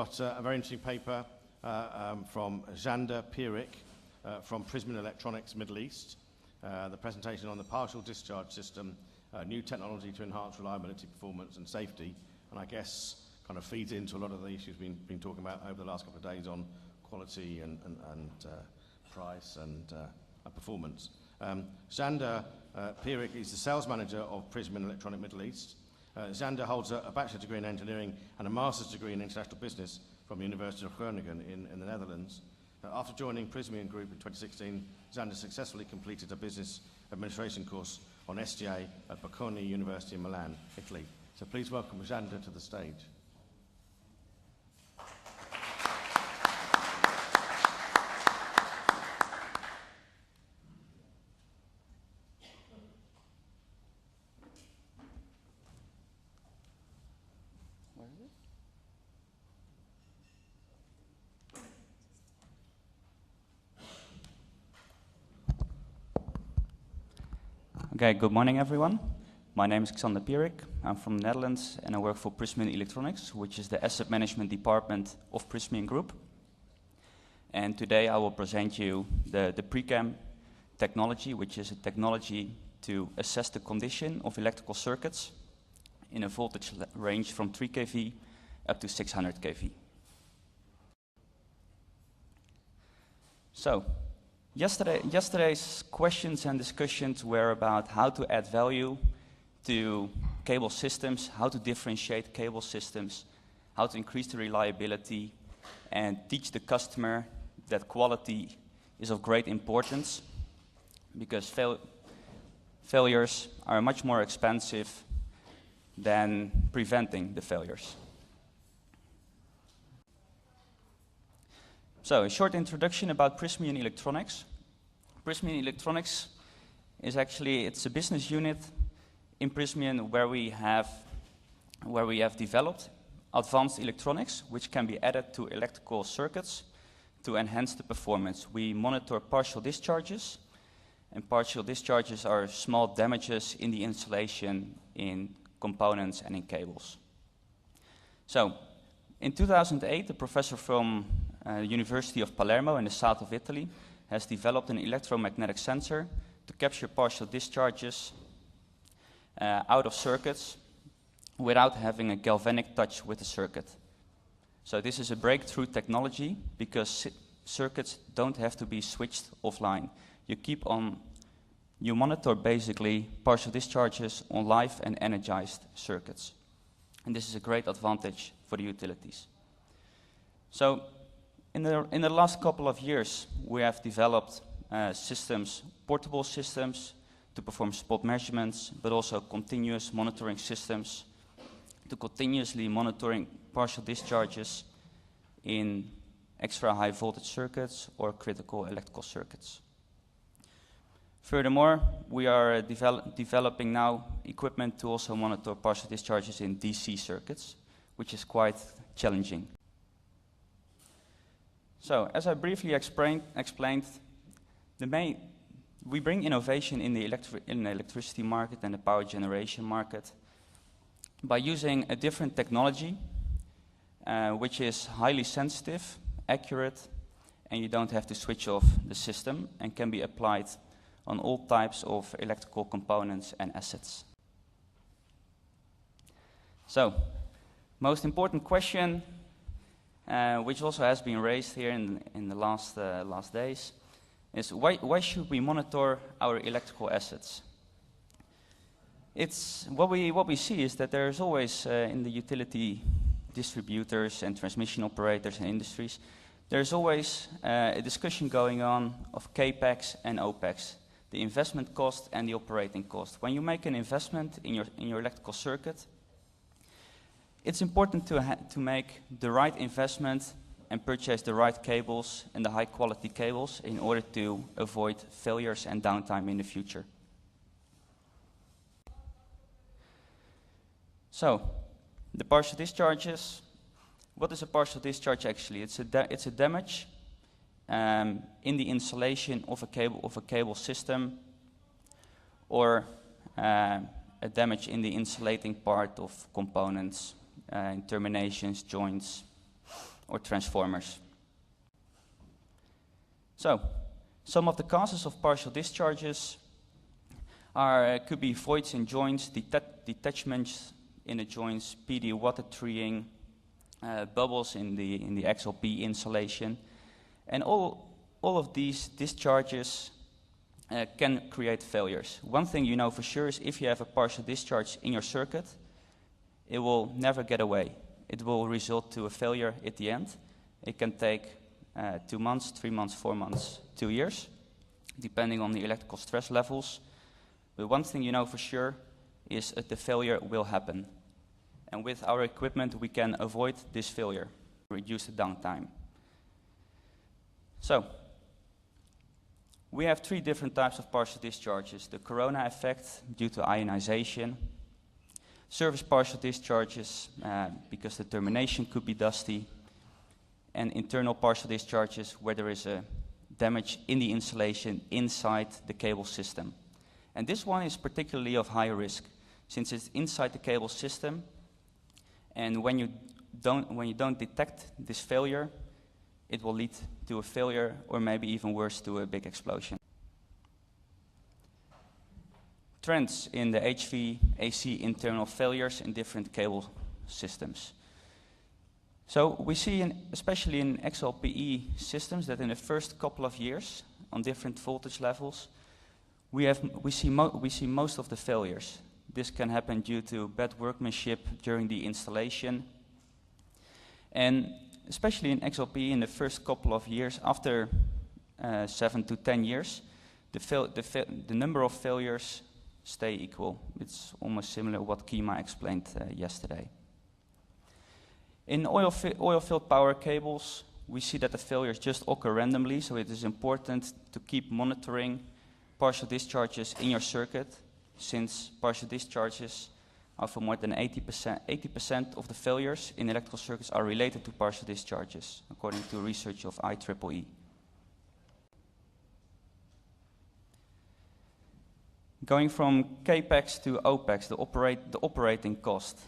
Got a very interesting paper from Xander, Pierik, from Prysmian Electronics, Middle East. The presentation on the partial discharge system, new technology to enhance reliability, performance and safety, and I guess kind of feeds into a lot of the issues we've been talking about over the last couple of days on quality and price and performance. Xander Pierik is the sales manager of Prysmian Electronics Middle East. Xander holds a bachelor's degree in engineering and a master's degree in international business from the University of Groningen in the Netherlands. After joining Prysmian Group in 2016, Xander successfully completed a business administration course on SGA at Bocconi University in Milan, Italy. So please welcome Xander to the stage. Okay, good morning everyone. My name is Xander Pierik. I'm from the Netherlands and I work for Prysmian Electronics, which is the asset management department of Prysmian Group. And today I will present you the PreCam technology, which is a technology to assess the condition of electrical circuits in a voltage range from 3 kV up to 600 kV. So, Yesterday's questions and discussions were about how to add value to cable systems, how to differentiate cable systems, how to increase the reliability, and teach the customer that quality is of great importance because failures are much more expensive than preventing the failures. So, a short introduction about Prysmian Electronics. Prysmian Electronics is actually, it's a business unit in Prysmian where we have developed advanced electronics which can be added to electrical circuits to enhance the performance. We monitor partial discharges, and partial discharges are small damages in the insulation in components and in cables. So, in 2008, a professor from University of Palermo in the south of Italy has developed an electromagnetic sensor to capture partial discharges out of circuits without having a galvanic touch with the circuit. So this is a breakthrough technology because circuits don't have to be switched offline. You monitor basically partial discharges on live and energized circuits. And this is a great advantage for the utilities. So, in the last couple of years, we have developed portable systems to perform spot measurements, but also continuous monitoring systems to continuously monitoring partial discharges in extra high voltage circuits or critical electrical circuits. Furthermore, we are developing now equipment to also monitor partial discharges in DC circuits, which is quite challenging. So, as I briefly explained, we bring innovation in the electricity market and the power generation market by using a different technology, which is highly sensitive, accurate, and you don't have to switch off the system and can be applied on all types of electrical components and assets. So, most important question, which also has been raised here in the last days, is why should we monitor our electrical assets? It's what we see is that there's always in the utility distributors and transmission operators and industries, there's always a discussion going on of CAPEX and OPEX, the investment cost and the operating cost. When you make an investment in your electrical circuit, it's important to make the right investment and purchase the right cables and the high quality cables in order to avoid failures and downtime in the future. So, the partial discharges. What is a partial discharge actually? It's a damage in the insulation of a cable system, or a damage in the insulating part of components, terminations, joints. or transformers. So, some of the causes of partial discharges could be voids in joints, detachments in the joints, PD water treeing, bubbles in the XLP insulation, and all of these discharges can create failures. One thing you know for sure is if you have a partial discharge in your circuit, it will never get away. It will result to a failure at the end. It can take 2 months, 3 months, 4 months, 2 years, depending on the electrical stress levels. But one thing you know for sure is that the failure will happen. And with our equipment, we can avoid this failure, reduce the downtime. So, we have 3 different types of partial discharges. The corona effect due to ionization, service partial discharges because the termination could be dusty, and internal partial discharges where there is a damage in the insulation inside the cable system. And this one is particularly of high risk, since it's inside the cable system, and when you don't detect this failure, it will lead to a failure, or maybe even worse, to a big explosion. Trends in the HV-AC internal failures in different cable systems. So we see, especially in XLPE systems, that in the first couple of years, on different voltage levels, we see most of the failures. This can happen due to bad workmanship during the installation. And especially in XLPE in the first couple of years, after 7 to 10 years, the number of failures stay equal. It's almost similar to what Kima explained yesterday. In oil-filled power cables, we see that the failures just occur randomly, so it is important to keep monitoring partial discharges in your circuit, since partial discharges are for more than 80% of the failures in electrical circuits are related to partial discharges, according to research of IEEE. Going from CAPEX to OPEX, the operating cost.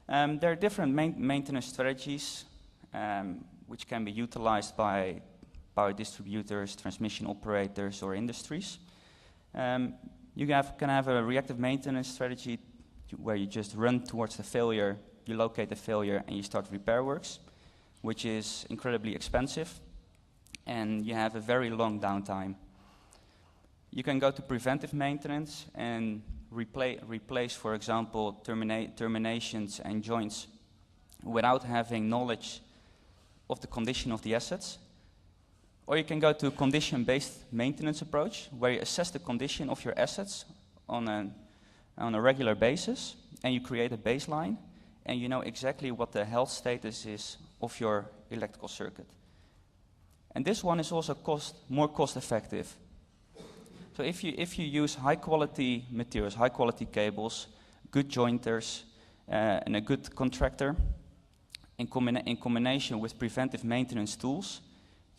There are different maintenance strategies which can be utilized by power distributors, transmission operators, or industries. You can have a reactive maintenance strategy where you just run towards the failure, you locate the failure, and you start repair works, which is incredibly expensive, and you have a very long downtime. You can go to preventive maintenance and replace, for example, terminations and joints without having knowledge of the condition of the assets. Or you can go to a condition-based maintenance approach, where you assess the condition of your assets on a regular basis, and you create a baseline, and you know exactly what the health status is of your electrical circuit. And this one is also more cost-effective. So if you use high-quality materials, high-quality cables, good jointers, and a good contractor, in combination with preventive maintenance tools,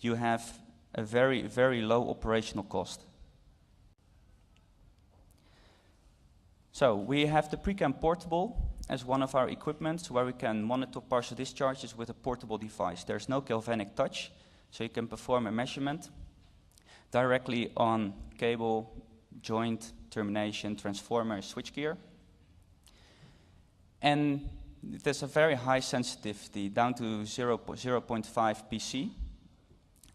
you have a very, very low operational cost. So we have the Prysmian Portable as one of our equipments where we can monitor partial discharges with a portable device. There's no galvanic touch, so you can perform a measurement directly on cable, joint, termination, transformer, switchgear. And there's a very high sensitivity, down to 0.5 PC.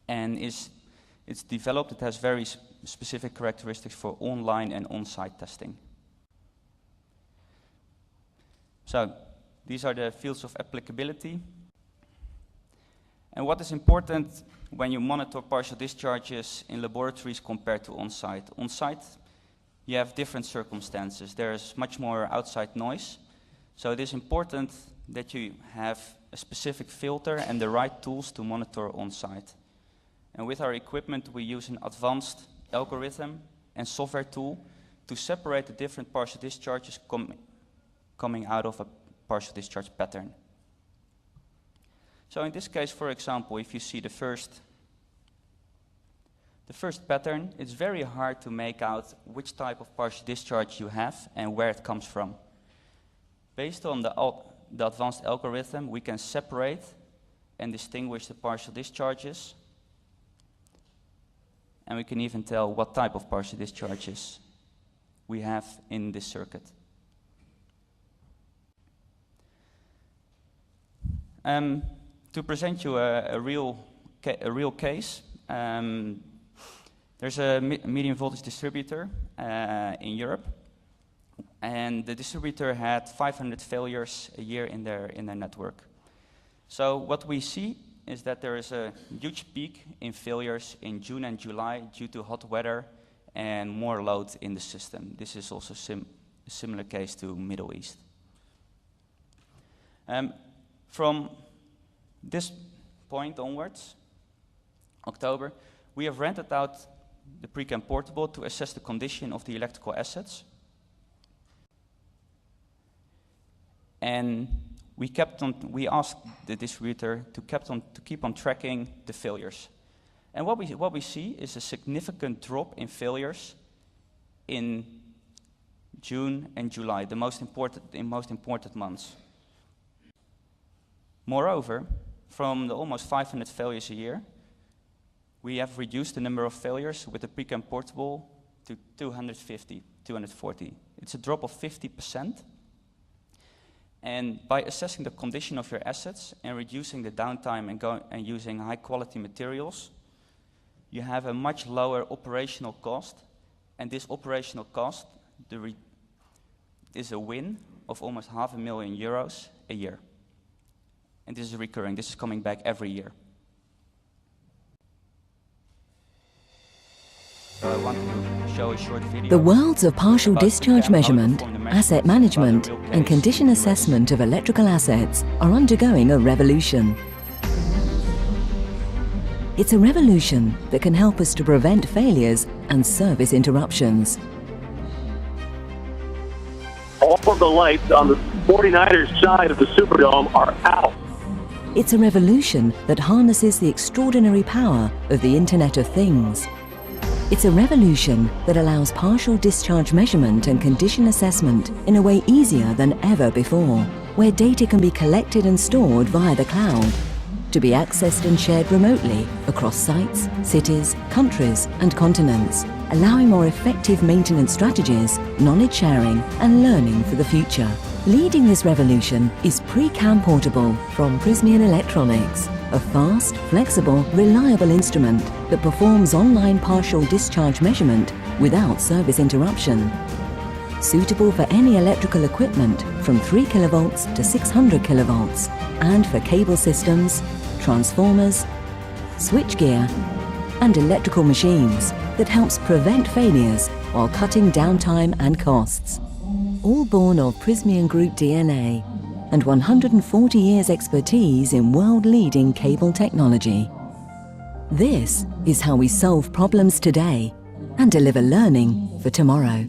And it's developed, it has very specific characteristics for online and on-site testing. So these are the fields of applicability. And what is important when you monitor partial discharges in laboratories compared to on-site? On-site, you have different circumstances. There's much more outside noise. So it is important that you have a specific filter and the right tools to monitor on-site. And with our equipment, we use an advanced algorithm and software tool to separate the different partial discharges coming out of a partial discharge pattern. So in this case, for example, if you see the first pattern, it's very hard to make out which type of partial discharge you have and where it comes from. Based on the advanced algorithm, we can separate and distinguish the partial discharges. And we can even tell what type of partial discharges we have in this circuit. To present you a real case, there's a medium voltage distributor in Europe, and the distributor had 500 failures a year in their network. So what we see is that there is a huge peak in failures in June and July due to hot weather and more load in the system. This is also a similar case to Middle East. From this point onwards, October, we have rented out the Prysmian portable to assess the condition of the electrical assets. And we asked the distributor to keep on tracking the failures. And what we see is a significant drop in failures in June and July, the most important months. Moreover, from the almost 500 failures a year, we have reduced the number of failures with the Prysmian portable to 250, 240. It's a drop of 50%. And by assessing the condition of your assets and reducing the downtime and using high quality materials, you have a much lower operational cost. And this operational cost is a win of almost €500,000 a year. And this is recurring, this is coming back every year. So I want to show a short video. The worlds of partial discharge measurement, asset management, and condition assessment of electrical assets are undergoing a revolution. It's a revolution that can help us to prevent failures and service interruptions. All of the lights on the 49ers side of the Superdome are out. It's a revolution that harnesses the extraordinary power of the Internet of Things. It's a revolution that allows partial discharge measurement and condition assessment in a way easier than ever before, where data can be collected and stored via the cloud, to be accessed and shared remotely across sites, cities, countries, and continents, allowing more effective maintenance strategies, knowledge sharing, and learning for the future. Leading this revolution is Prysmian Portable from Prysmian Electronics, a fast, flexible, reliable instrument that performs online partial discharge measurement without service interruption. Suitable for any electrical equipment from 3 kilovolts to 600 kilovolts, and for cable systems, transformers, switchgear, and electrical machines that helps prevent failures while cutting downtime and costs. All born of Prysmian Group DNA and 140 years expertise in world-leading cable technology. This is how we solve problems today and deliver learning for tomorrow.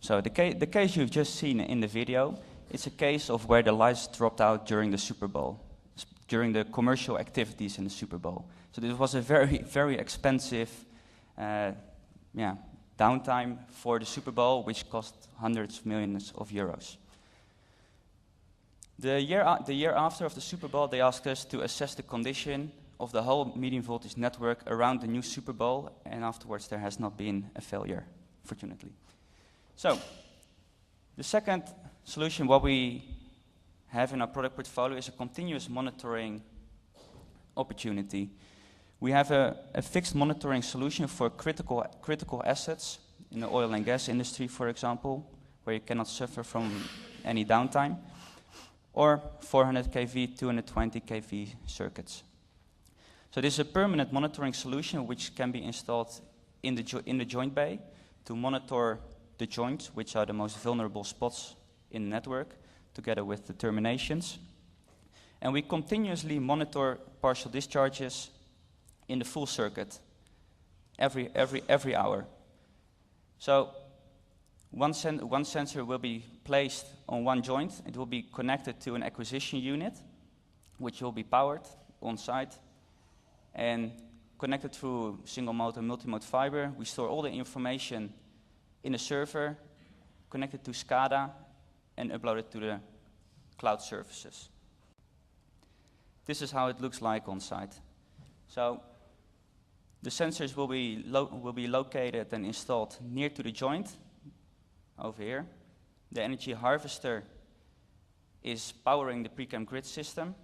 So the case you've just seen in the video, it's a case of where the lights dropped out during the Super Bowl, during the commercial activities in the Super Bowl. So this was a very, very expensive downtime for the Super Bowl, which cost hundreds of millions of euros. The year after of the Super Bowl, they asked us to assess the condition of the whole medium voltage network around the new Super Bowl, and afterwards there has not been a failure, fortunately. So, the second solution, what we have in our product portfolio, is a continuous monitoring opportunity. We have a fixed monitoring solution for critical assets in the oil and gas industry, for example, where you cannot suffer from any downtime, or 400 kV, 220 kV circuits. So this is a permanent monitoring solution which can be installed in the joint bay to monitor the joints, which are the most vulnerable spots in the network, together with the terminations. And we continuously monitor partial discharges in the full circuit every hour. So one sensor will be placed on one joint. It will be connected to an acquisition unit, which will be powered on site. And connected through single mode and multi-mode fiber, we store all the information in a server, connected to SCADA, and upload it to the cloud services. This is how it looks like on site. So the sensors will be located and installed near to the joint, over here. The energy harvester is powering the Prysmian grid system,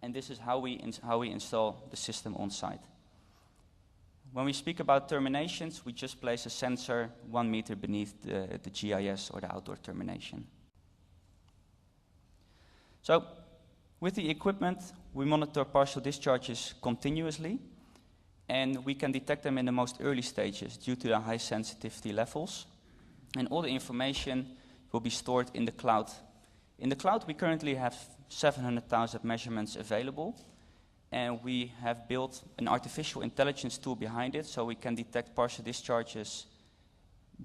and this is how we install the system on site. When we speak about terminations, we just place a sensor 1 meter beneath the GIS or the outdoor termination. So, with the equipment, we monitor partial discharges continuously, and we can detect them in the most early stages due to the high sensitivity levels. And all the information will be stored in the cloud. In the cloud, we currently have 700,000 measurements available, and we have built an artificial intelligence tool behind it, so we can detect partial discharges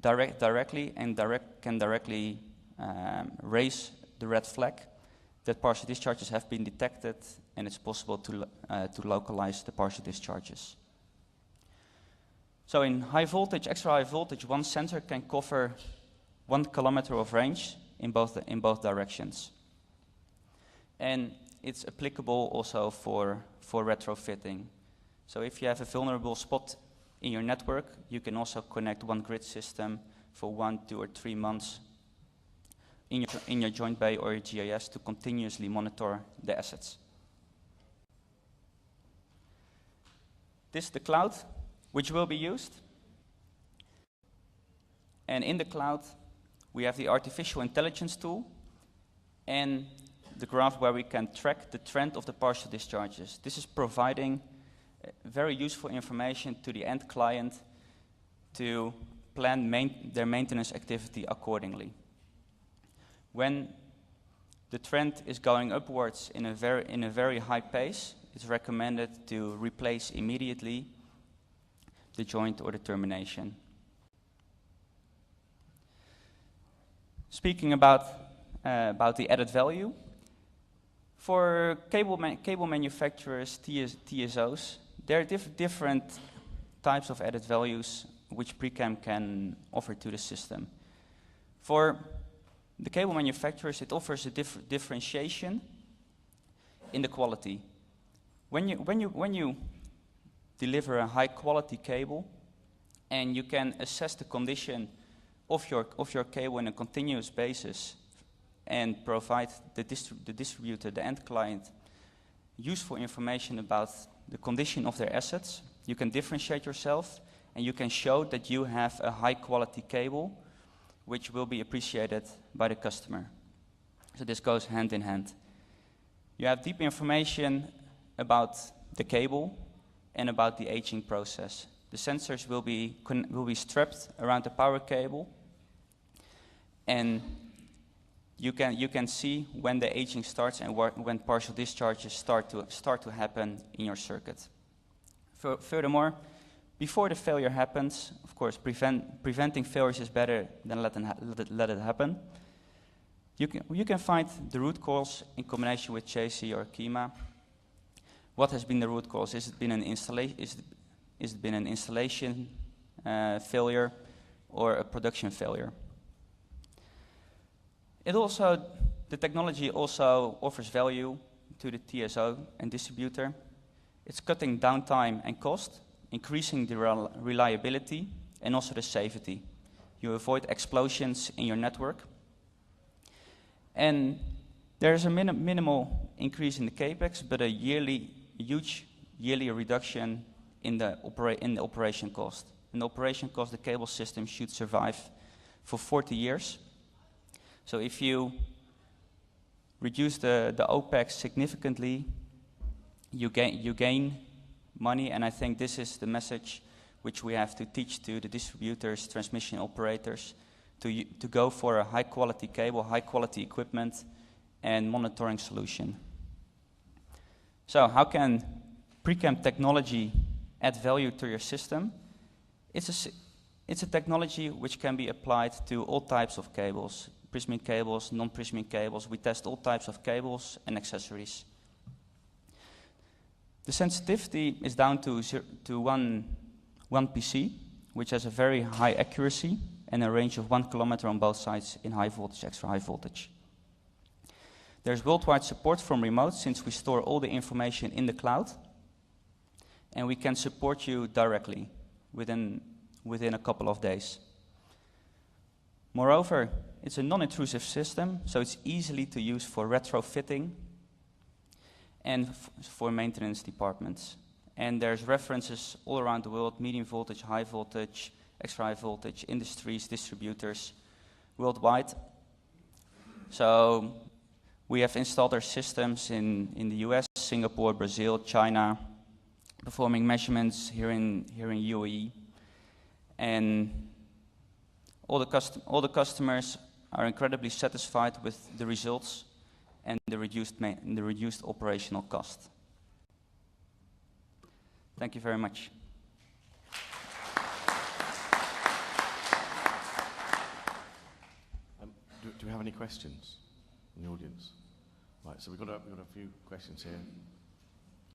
directly and can directly raise the red flag that partial discharges have been detected, and it's possible to localize the partial discharges. So in high voltage, extra high voltage, one sensor can cover 1 kilometer of range in both directions. And it's applicable also for retrofitting. So if you have a vulnerable spot in your network, you can also connect one grid system for 1, 2, or 3 months in your joint bay or your GIS to continuously monitor the assets. This is the cloud which will be used. And in the cloud, we have the artificial intelligence tool and the graph where we can track the trend of the partial discharges. This is providing very useful information to the end client to plan their maintenance activity accordingly. When the trend is going upwards in a very high pace, it's recommended to replace immediately the joint or the termination. Speaking about the added value, for cable manufacturers, TSOs, there are different types of added values which Prysmian can offer to the system. For the cable manufacturers, it offers a differentiation in the quality. When you deliver a high quality cable and you can assess the condition of your cable on a continuous basis and provide the distributor, the end client, useful information about the condition of their assets, you can differentiate yourself and you can show that you have a high quality cable which will be appreciated by the customer. So this goes hand in hand. You have deep information about the cable and about the aging process. The sensors will be strapped around the power cable, and you can see when the aging starts and when partial discharges start to happen in your circuit. Furthermore, before the failure happens, of course, preventing failures is better than let it happen. You can find the root cause in combination with JC or KEMA. What has been the root cause? Has it been an installation failure or a production failure? The technology also offers value to the TSO and distributor. It's cutting downtime and cost, increasing the reliability and also the safety. You avoid explosions in your network. And there's a minimal increase in the capex, but a huge yearly reduction in the operation cost. In the operation cost, the cable system should survive for 40 years. So if you reduce the OPEX significantly, you gain money, and I think this is the message which we have to teach to the distributors, transmission operators, to go for a high quality cable, high quality equipment, and monitoring solution. So how can Prysmian technology add value to your system? It's a technology which can be applied to all types of cables, Prysmian cables, non-Prysmian cables. We test all types of cables and accessories. The sensitivity is down to one PC, which has a very high accuracy and a range of 1 kilometer on both sides in high voltage, extra high voltage. There's worldwide support from remote, since we store all the information in the cloud, and we can support you directly within a couple of days. Moreover, it's a non-intrusive system, so it's easily to use for retrofitting and for maintenance departments. And there's references all around the world, medium voltage, high voltage, extra high voltage, industries, distributors, worldwide. So we have installed our systems in the US, Singapore, Brazil, China, performing measurements here in UAE. And all the customers are incredibly satisfied with the results and the reduced operational cost. Thank you very much. Do we have any questions in the audience? Right, so we've got a few questions here.